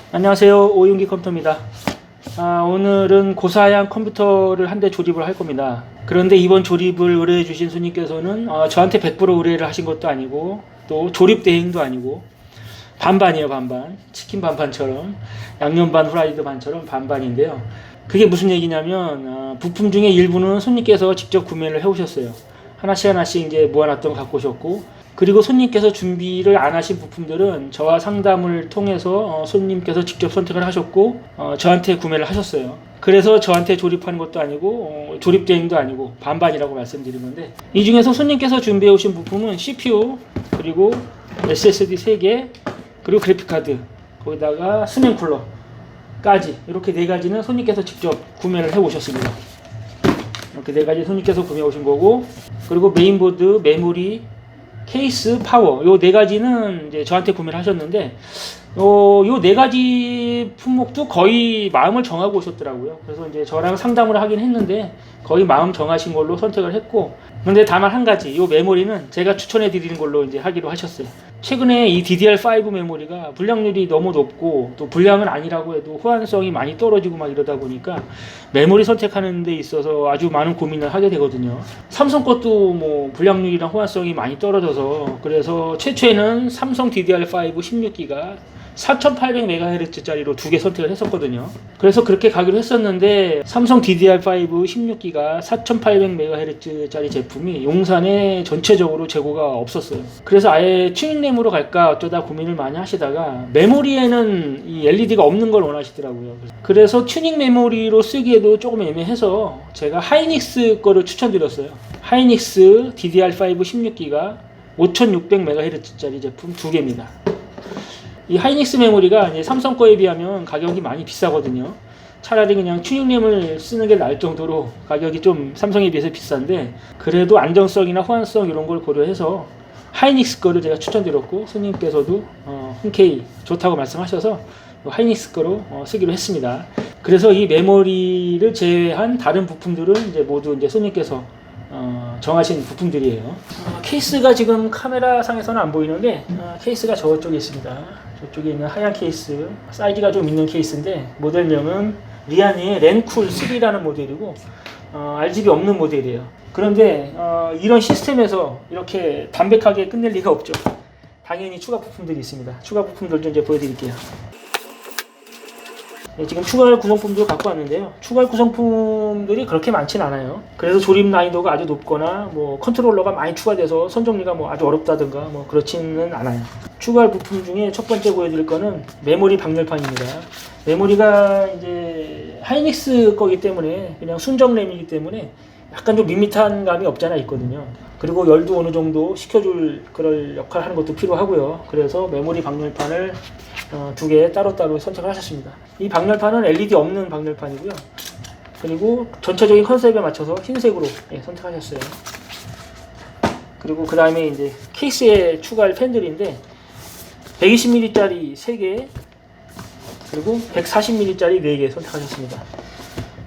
안녕하세요, 오윤기 컴퓨터입니다. 오늘은 고사양 컴퓨터를 한 대 조립을 할 겁니다. 그런데 이번 조립을 의뢰해 주신 손님께서는 저한테 100% 의뢰를 하신 것도 아니고 또 조립 대행도 아니고 반반이에요. 반반. 치킨 반반처럼, 양념 반 후라이드 반처럼 반반인데요. 그게 무슨 얘기냐면 부품 중에 일부는 손님께서 직접 구매를 해 오셨어요. 하나씩 이제 모아놨던 거 갖고 오셨고, 그리고 손님께서 준비를 안 하신 부품들은 저와 상담을 통해서 손님께서 직접 선택을 하셨고 저한테 구매를 하셨어요. 그래서 저한테 조립하는 것도 아니고 조립 대행도 아니고 반반이라고 말씀드린 건데, 이 중에서 손님께서 준비해 오신 부품은 CPU, 그리고 SSD 3개, 그리고 그래픽카드, 거기다가 수냉 쿨러까지, 이렇게 4가지는 손님께서 직접 구매를 해 오셨습니다. 이렇게 4가지 손님께서 구매해 오신 거고, 그리고 메인보드, 메모리, 케이스, 파워, 요 4가지는 이제 저한테 구매를 하셨는데, 요 4가지 품목도 거의 마음을 정하고 오셨더라고요. 그래서 이제 저랑 상담을 하긴 했는데 거의 마음 정하신 걸로 선택을 했고, 근데 다만 한 가지, 요 메모리는 제가 추천해 드리는 걸로 이제 하기로 하셨어요. 최근에 이 DDR5 메모리가 불량률이 너무 높고, 또 불량은 아니라고 해도 호환성이 많이 떨어지고 막 이러다 보니까 메모리 선택하는 데 있어서 아주 많은 고민을 하게 되거든요. 삼성 것도 뭐 불량률이랑 호환성이 많이 떨어져서, 그래서 최초에는 삼성 DDR5 16기가 4800MHz짜리로 2개 선택을 했었거든요. 그래서 그렇게 가기로 했었는데, 삼성 DDR5 16기가 4800MHz짜리 제품이 용산에 전체적으로 재고가 없었어요. 그래서 아예 튜닝램으로 갈까 어쩌다 고민을 많이 하시다가, 메모리에는 이 LED가 없는 걸 원하시더라고요. 그래서 튜닝 메모리로 쓰기에도 조금 애매해서 제가 하이닉스 거를 추천드렸어요. 하이닉스 DDR5 16기가 5600MHz짜리 제품 2개입니다. 이 하이닉스 메모리가 이제 삼성 거에 비하면 가격이 많이 비싸거든요. 차라리 그냥 튜닝램을 쓰는 게 나을 정도로 가격이 좀 삼성에 비해서 비싼데, 그래도 안정성이나 호환성 이런 걸 고려해서 하이닉스 거를 제가 추천드렸고, 손님께서도 흔쾌히 좋다고 말씀하셔서 하이닉스 거로 쓰기로 했습니다. 그래서 이 메모리를 제외한 다른 부품들은 이제 모두 이제 손님께서 정하신 부품들이에요. 케이스가 지금 카메라 상에서는 안 보이는데, 케이스가 저쪽에 있습니다. 저쪽에 있는 하얀 케이스, 사이즈가 좀 있는 케이스인데, 모델명은 리안의 렌쿨 3라는 모델이고, RGB 없는 모델이에요. 그런데 이런 시스템에서 이렇게 담백하게 끝낼 리가 없죠. 당연히 추가 부품들이 있습니다. 추가 부품들 좀 이제 보여드릴게요. 네, 지금 추가할 구성품도 갖고 왔는데요. 추가할 구성품들이 그렇게 많진 않아요. 그래서 조립 난이도가 아주 높거나 뭐 컨트롤러가 많이 추가돼서 선정리가 뭐 아주 어렵다든가 뭐 그렇지는 않아요. 추가할 부품 중에 첫 번째 보여드릴 거는 메모리 방열판입니다. 메모리가 이제 하이닉스 거기 때문에 그냥 순정 램이기 때문에 약간 좀 밋밋한 감이 없지 않아 있거든요. 그리고 열도 어느 정도 식혀줄 그럴 역할을 하는 것도 필요하고요. 그래서 메모리 방열판을 2개 따로따로 선택을 하셨습니다. 이 방열판은 LED 없는 방열판이고요. 그리고 전체적인 컨셉에 맞춰서 흰색으로 선택하셨어요. 그리고 그 다음에 이제 케이스에 추가할 팬들인데, 120mm짜리 3개, 그리고 140mm짜리 4개 선택하셨습니다.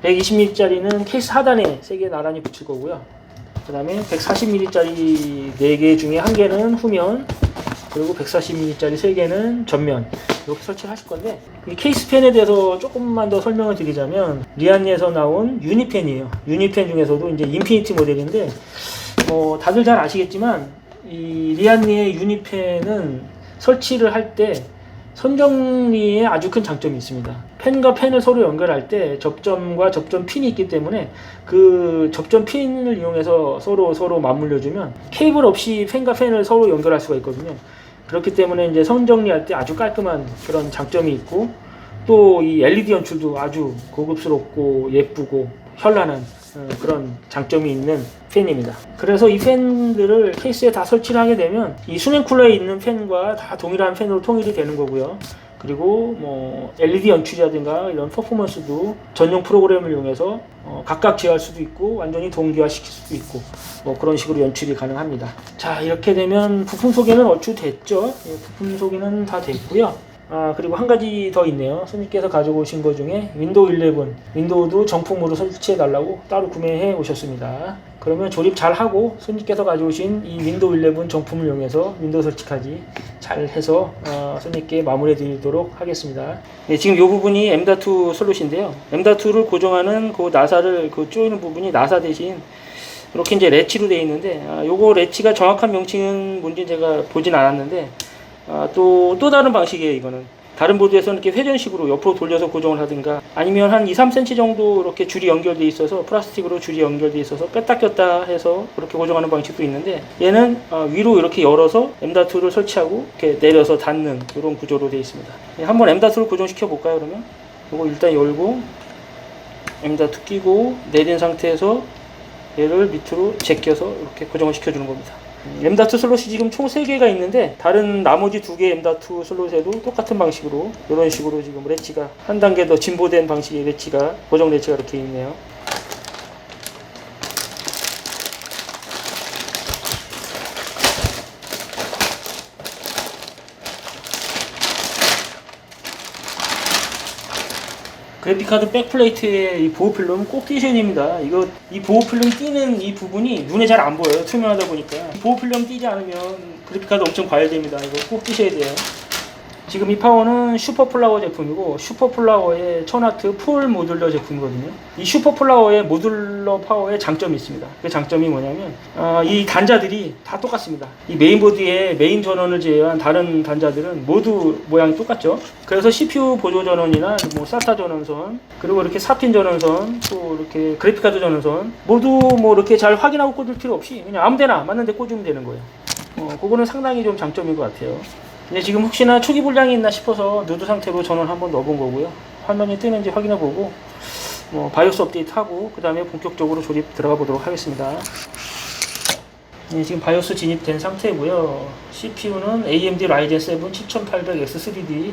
120mm짜리는 케이스 하단에 3개 나란히 붙일 거고요. 그 다음에 140mm짜리 4개 중에 1개는 후면, 그리고 140mm짜리 3개는 전면, 이렇게 설치를 하실 건데, 이 케이스 팬에 대해서 조금만 더 설명을 드리자면, 리안에서 나온 유니팬이에요. 유니팬 중에서도 이제 인피니티 모델인데, 다들 잘 아시겠지만 이 리안의 유니팬은 설치를 할 때 선정리에 아주 큰 장점이 있습니다. 팬과 팬을 서로 연결할 때 접점과 접점 핀이 있기 때문에, 그 접점 핀을 이용해서 서로 맞물려주면 케이블 없이 팬과 팬을 서로 연결할 수가 있거든요. 그렇기 때문에 이제 선정리할 때 아주 깔끔한 그런 장점이 있고, 또 이 LED 연출도 아주 고급스럽고 예쁘고 현란한 그런 장점이 있는 팬입니다. 그래서 이 팬들을 케이스에 다 설치를 하게 되면 이 수냉 쿨러에 있는 팬과 다 동일한 팬으로 통일이 되는 거고요. 그리고 뭐 LED 연출이라든가 이런 퍼포먼스도 전용 프로그램을 이용해서 각각 제어할 수도 있고 완전히 동기화 시킬 수도 있고 뭐 그런 식으로 연출이 가능합니다. 자, 이렇게 되면 부품 소개는 얼추 됐죠. 부품 소개는 다 됐고요. 그리고 한 가지 더 있네요. 손님께서 가지고 오신 것 중에 윈도우 11, 윈도우도 정품으로 설치해 달라고 따로 구매해 오셨습니다. 그러면 조립 잘 하고 손님께서 가져오신 이 윈도우 11 정품을 이용해서 윈도우 설치까지 잘 해서 손님께 마무리해 드리도록 하겠습니다. 네, 지금 이 부분이 M.2 솔루션인데요. M.2를 고정하는 그 나사를 조이는 부분이 나사 대신 이렇게 이제 레치로 되어 있는데, 요거 레치가 정확한 명칭은 뭔지 제가 보진 않았는데, 또 다른 방식이에요. 이거는 다른 보드에서는 이렇게 회전식으로 옆으로 돌려서 고정을 하든가, 아니면 한 2-3cm 정도 이렇게 줄이 연결되어 있어서 플라스틱으로 줄이 연결되어 있어서 뺐다 꼈다 해서 그렇게 고정하는 방식도 있는데, 얘는 위로 이렇게 열어서 M.2를 설치하고 이렇게 내려서 닫는 이런 구조로 되어 있습니다. 한번 M.2를 고정시켜 볼까요? 그러면 이거 일단 열고 M.2 끼고 내린 상태에서 얘를 밑으로 제껴서 이렇게 고정을 시켜주는 겁니다. M.2 슬롯이 지금 총 3개가 있는데, 다른 나머지 2개의 M.2 슬롯에도 똑같은 방식으로 이런 식으로 지금 레치가 한 단계 더 진보된 방식의 레치가, 고정 레치가 이렇게 있네요. 그래픽카드 백플레이트에 이 보호 필름 꼭 띄셔야 됩니다. 이 보호 필름 띄는 이 부분이 눈에 잘 안 보여요. 투명하다 보니까. 보호 필름 띄지 않으면 그래픽카드 엄청 과열됩니다. 이거 꼭 띄셔야 돼요. 지금 이 파워는 슈퍼플라워 제품이고, 슈퍼플라워의 1000W 풀 모듈러 제품이거든요. 이 슈퍼플라워의 모듈러 파워의 장점이 있습니다. 그 장점이 뭐냐면, 이 단자들이 다 똑같습니다. 이 메인보드에 메인 전원을 제외한 다른 단자들은 모두 모양이 똑같죠. 그래서 CPU 보조 전원이나 뭐 SATA 전원선, 그리고 이렇게 4핀 전원선, 또 이렇게 그래픽카드 전원선 모두 뭐 이렇게 잘 확인하고 꽂을 필요 없이 그냥 아무데나 맞는데 꽂으면 되는 거예요. 그거는 상당히 좀 장점인 것 같아요. 근데 지금 혹시나 초기 불량이 있나 싶어서 누드 상태로 전원 한번 넣어본 거고요. 화면이 뜨는지 확인해보고 바이오스 업데이트하고 그 다음에 본격적으로 조립 들어가 보도록 하겠습니다. 네, 지금 바이오스 진입된 상태고요. CPU는 AMD Ryzen 7 7800X3D,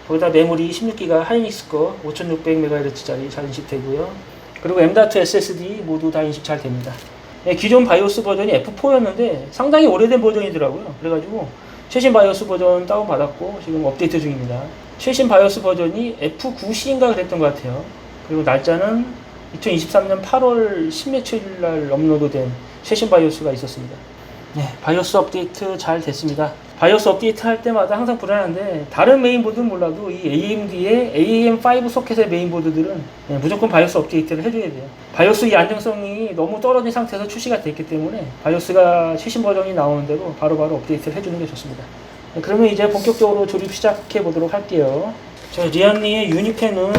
거기다 메모리 16GB 하이닉스 거 5600MHz짜리 잘 인식되고요. 그리고 M.2 SSD 모두 다 인식 잘 됩니다. 네, 기존 바이오스 버전이 F4였는데 상당히 오래된 버전이더라고요. 그래가지고 최신 바이오스 버전 다운받았고 지금 업데이트 중입니다. 최신 바이오스 버전이 F9C인가 그랬던 것 같아요. 그리고 날짜는 2023년 8월 10며칠 날 업로드된 최신 바이오스가 있었습니다. 네, 바이오스 업데이트 잘 됐습니다. 바이오스 업데이트 할 때마다 항상 불안한데, 다른 메인보드는 몰라도 이 AMD의 AM5 소켓의 메인보드들은 무조건 바이오스 업데이트를 해줘야 돼요. 바이오스 이 안정성이 너무 떨어진 상태에서 출시가 됐기 때문에 바이오스가 최신 버전이 나오는 대로 바로바로 업데이트를 해주는 게 좋습니다. 그러면 이제 본격적으로 조립 시작해 보도록 할게요. 리안리의 유니팬은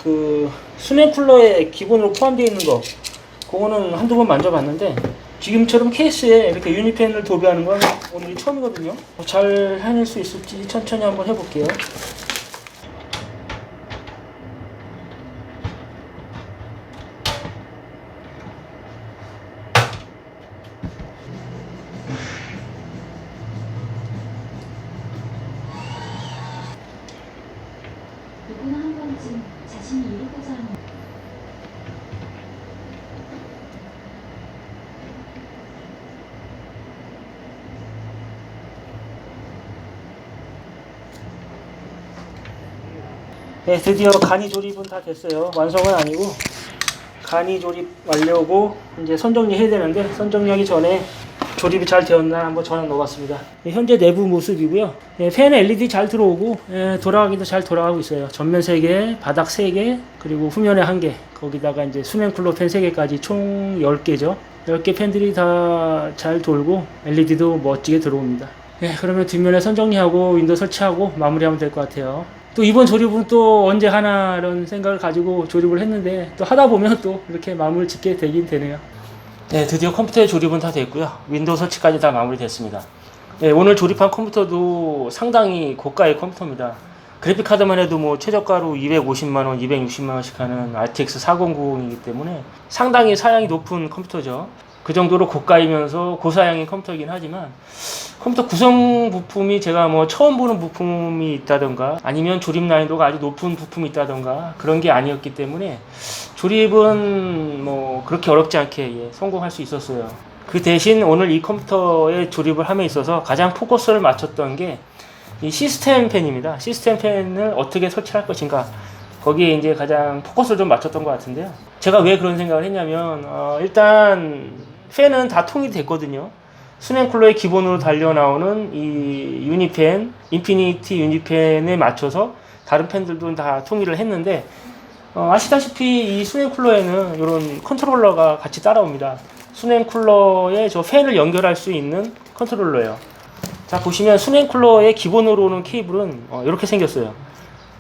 그 수냉 쿨러에 기본으로 포함되어 있는 거, 그거는 한두 번 만져봤는데, 지금처럼 케이스에 이렇게 유니팬을 도배하는 건 오늘이 처음이거든요. 잘 해낼 수 있을지 천천히 한번 해볼게요. 누구나 한 번쯤 자신이 이루고자 하는 네, 드디어 간이 조립은 다 됐어요. 완성은 아니고 간이 조립 완료고 이제 선정리 해야 되는데, 선정리하기 전에 조립이 잘 되었나 한번 전화 넣어봤습니다. 네, 현재 내부 모습이고요. 네, 팬 LED 잘 들어오고 돌아가기도 잘 돌아가고 있어요. 전면 3개, 바닥 3개, 그리고 후면에 1개, 거기다가 이제 수냉 쿨러 팬 3개까지 총 10개죠. 10개 팬들이 다 잘 돌고 LED도 멋지게 들어옵니다. 네, 그러면 뒷면에 선정리하고 윈도우 설치하고 마무리하면 될 것 같아요. 또 이번 조립은 또 언제 하나 이런 생각을 가지고 조립을 했는데, 또 하다 보면 또 이렇게 마무리를 짓게 되긴 되네요. 네, 드디어 컴퓨터의 조립은 다 됐고요. 윈도우 설치까지 다 마무리됐습니다. 네, 오늘 조립한 컴퓨터도 상당히 고가의 컴퓨터입니다. 그래픽카드만 해도 뭐 최저가로 250만원, 260만원씩 하는 RTX 4090이기 때문에 상당히 사양이 높은 컴퓨터죠. 그 정도로 고가이면서 고사양인 컴퓨터이긴 하지만, 컴퓨터 구성 부품이 제가 뭐 처음 보는 부품이 있다던가 아니면 조립 난이도가 아주 높은 부품이 있다던가 그런 게 아니었기 때문에 조립은 뭐 그렇게 어렵지 않게 성공할 수 있었어요. 그 대신 오늘 이 컴퓨터의 조립을 함에 있어서 가장 포커스를 맞췄던 게 이 시스템 팬입니다. 시스템 팬을 어떻게 설치할 것인가, 거기에 이제 가장 포커스를 좀 맞췄던 것 같은데요. 제가 왜 그런 생각을 했냐면 일단 팬은 다 통일이 됐거든요. 수냉쿨러의 기본으로 달려 나오는 이 유니팬, 인피니티 유니팬에 맞춰서 다른 팬들도 다 통일을 했는데, 아시다시피 이 수냉쿨러에는 이런 컨트롤러가 같이 따라옵니다. 수냉쿨러에 저 팬을 연결할 수 있는 컨트롤러예요. 자, 보시면 수냉쿨러의 기본으로 오는 케이블은 이렇게 생겼어요.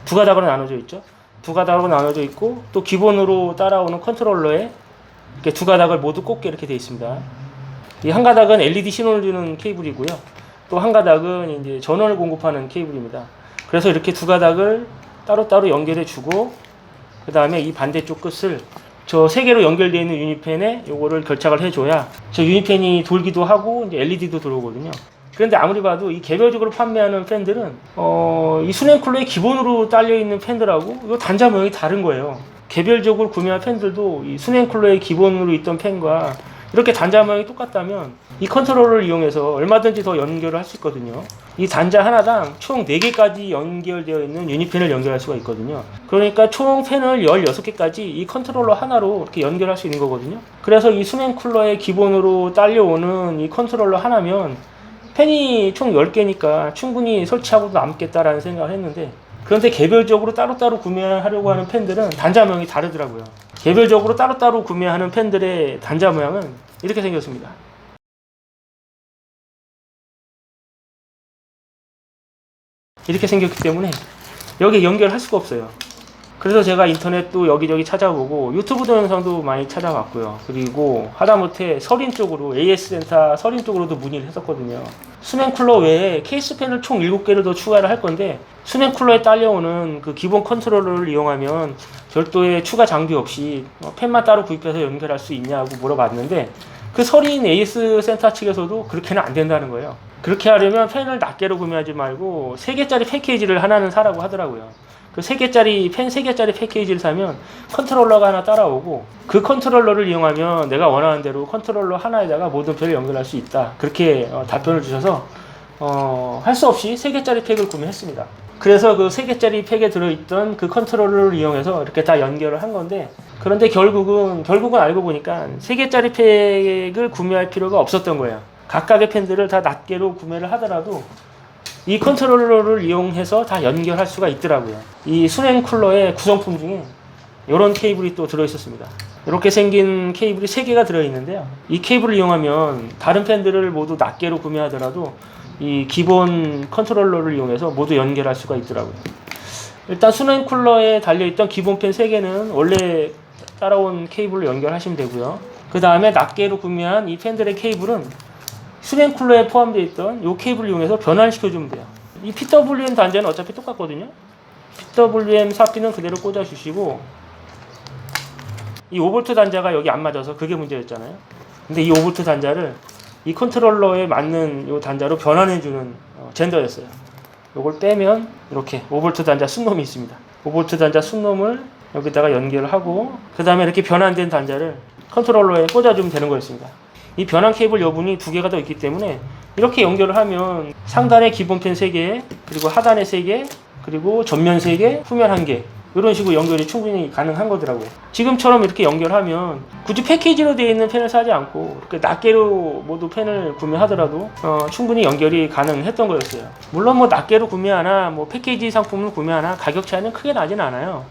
두 가닥으로 나눠져 있죠. 두 가닥으로 나눠져 있고, 또 기본으로 따라오는 컨트롤러에 이렇게 두 가닥을 모두 꽂게 이렇게 되어 있습니다. 이 한 가닥은 LED 신호를 주는 케이블이고요. 또 한 가닥은 이제 전원을 공급하는 케이블입니다. 그래서 이렇게 두 가닥을 따로따로 연결해 주고, 그 다음에 이 반대쪽 끝을 저 세 개로 연결되어 있는 유니팬에 요거를 결착을 해줘야 저 유니팬이 돌기도 하고 이제 LED도 들어오거든요. 그런데 아무리 봐도 이 개별적으로 판매하는 팬들은 이 수냉쿨러의 기본으로 딸려있는 팬들하고 이 단자 모양이 다른 거예요. 개별적으로 구매한 팬들도 이 수냉쿨러의 기본으로 있던 팬과 이렇게 단자 모양이 똑같다면 이 컨트롤러를 이용해서 얼마든지 더 연결을 할 수 있거든요. 이 단자 하나당 총 4개까지 연결되어 있는 유니팬을 연결할 수가 있거든요. 그러니까 총 팬을 16개까지 이 컨트롤러 하나로 이렇게 연결할 수 있는 거거든요. 그래서 이 수냉쿨러의 기본으로 딸려오는 이 컨트롤러 하나면 팬이 총 10개니까 충분히 설치하고도 남겠다라는 생각을 했는데, 그런데 개별적으로 따로따로 구매하려고 하는 팬들은 단자 모양이 다르더라고요. 개별적으로 따로따로 구매하는 팬들의 단자 모양은 이렇게 생겼습니다. 이렇게 생겼기 때문에 여기 연결할 수가 없어요. 그래서 제가 인터넷도 여기저기 찾아보고 유튜브 동영상도 많이 찾아봤고요. 그리고 하다못해 서린 쪽으로, AS 센터 서린 쪽으로도 문의를 했었거든요. 수냉쿨러 외에 케이스 팬을 총 7개를 더 추가를 할 건데, 수냉쿨러에 딸려오는 그 기본 컨트롤러를 이용하면 별도의 추가 장비 없이 팬만 따로 구입해서 연결할 수 있냐고 물어봤는데, 그 서린 AS 센터 측에서도 그렇게는 안 된다는 거예요. 그렇게 하려면 팬을 낱개로 구매하지 말고 3개짜리 패키지를 하나는 사라고 하더라고요. 그 3개짜리, 팬 3개짜리 패키지를 사면 컨트롤러가 하나 따라오고, 그 컨트롤러를 이용하면 내가 원하는 대로 컨트롤러 하나에다가 모든 팬을 연결할 수 있다. 그렇게 답변을 주셔서 할 수 없이 3개짜리 팩을 구매했습니다. 그래서 그 3개짜리 팩에 들어있던 그 컨트롤러를 이용해서 이렇게 다 연결을 한 건데, 그런데 결국은 알고 보니까 3개짜리 팩을 구매할 필요가 없었던 거예요. 각각의 팬들을 다 낱개로 구매를 하더라도 이 컨트롤러를 이용해서 다 연결할 수가 있더라고요. 이 수냉쿨러의 구성품 중에 이런 케이블이 또 들어있었습니다. 이렇게 생긴 케이블이 3개가 들어있는데요. 이 케이블을 이용하면 다른 팬들을 모두 낱개로 구매하더라도 이 기본 컨트롤러를 이용해서 모두 연결할 수가 있더라고요. 일단 수냉쿨러에 달려있던 기본 팬 3개는 원래 따라온 케이블로 연결하시면 되고요. 그 다음에 낱개로 구매한 이 팬들의 케이블은 수냉쿨러에 포함되어 있던 이 케이블을 이용해서 변환시켜주면 돼요. 이 PWM 단자는 어차피 똑같거든요. PWM 사피는 그대로 꽂아주시고, 이 5V 단자가 여기 안 맞아서 그게 문제였잖아요. 근데 이 5V 단자를 이 컨트롤러에 맞는 이 단자로 변환해주는 젠더였어요. 이걸 빼면 이렇게 5V 단자 순놈이 있습니다. 5V 단자 순놈을 여기다가 연결을 하고, 그 다음에 이렇게 변환된 단자를 컨트롤러에 꽂아주면 되는 거였습니다. 이 변환 케이블 여분이 2개가 더 있기 때문에 이렇게 연결을 하면 상단에 기본 팬 3개, 그리고 하단에 3개, 그리고 전면 3개, 후면 1개, 이런 식으로 연결이 충분히 가능한 거더라고요. 지금처럼 이렇게 연결하면 굳이 패키지로 되어 있는 팬을 사지 않고 이렇게 낱개로 모두 팬을 구매하더라도 충분히 연결이 가능했던 거였어요. 물론 뭐 낱개로 구매하나 뭐 패키지 상품을 구매하나 가격 차이는 크게 나진 않아요.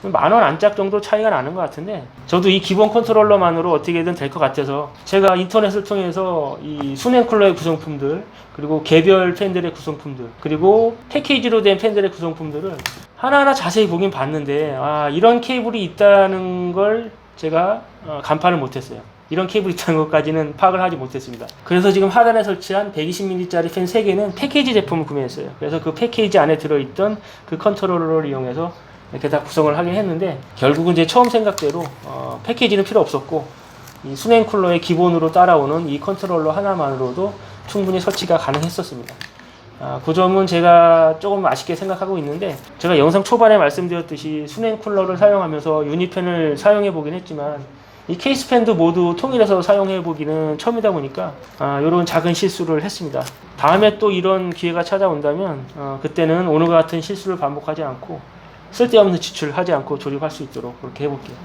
10,000원 안짝 정도 차이가 나는 것 같은데, 저도 이 기본 컨트롤러만으로 어떻게든 될 것 같아서 제가 인터넷을 통해서 이 수냉쿨러의 구성품들, 그리고 개별 팬들의 구성품들, 그리고 패키지로 된 팬들의 구성품들을 하나하나 자세히 보긴 봤는데, 이런 케이블이 있다는 걸 제가 간파를 못했어요. 이런 케이블이 있다는 것까지는 파악을 하지 못했습니다. 그래서 지금 하단에 설치한 120mm짜리 팬 3개는 패키지 제품을 구매했어요. 그래서 그 패키지 안에 들어있던 그 컨트롤러를 이용해서 이렇게 다 구성을 하긴 했는데, 결국은 제 처음 생각대로 패키지는 필요 없었고, 이 수냉쿨러의 기본으로 따라오는 이 컨트롤러 하나만으로도 충분히 설치가 가능했었습니다. 그 점은 제가 조금 아쉽게 생각하고 있는데, 제가 영상 초반에 말씀드렸듯이 수냉쿨러를 사용하면서 유니팬을 사용해 보긴 했지만 이 케이스팬도 모두 통일해서 사용해 보기는 처음이다 보니까 이런 작은 실수를 했습니다. 다음에 또 이런 기회가 찾아온다면 그때는 오늘과 같은 실수를 반복하지 않고 쓸데없는 지출을 하지 않고 조립할 수 있도록 그렇게 해볼게요.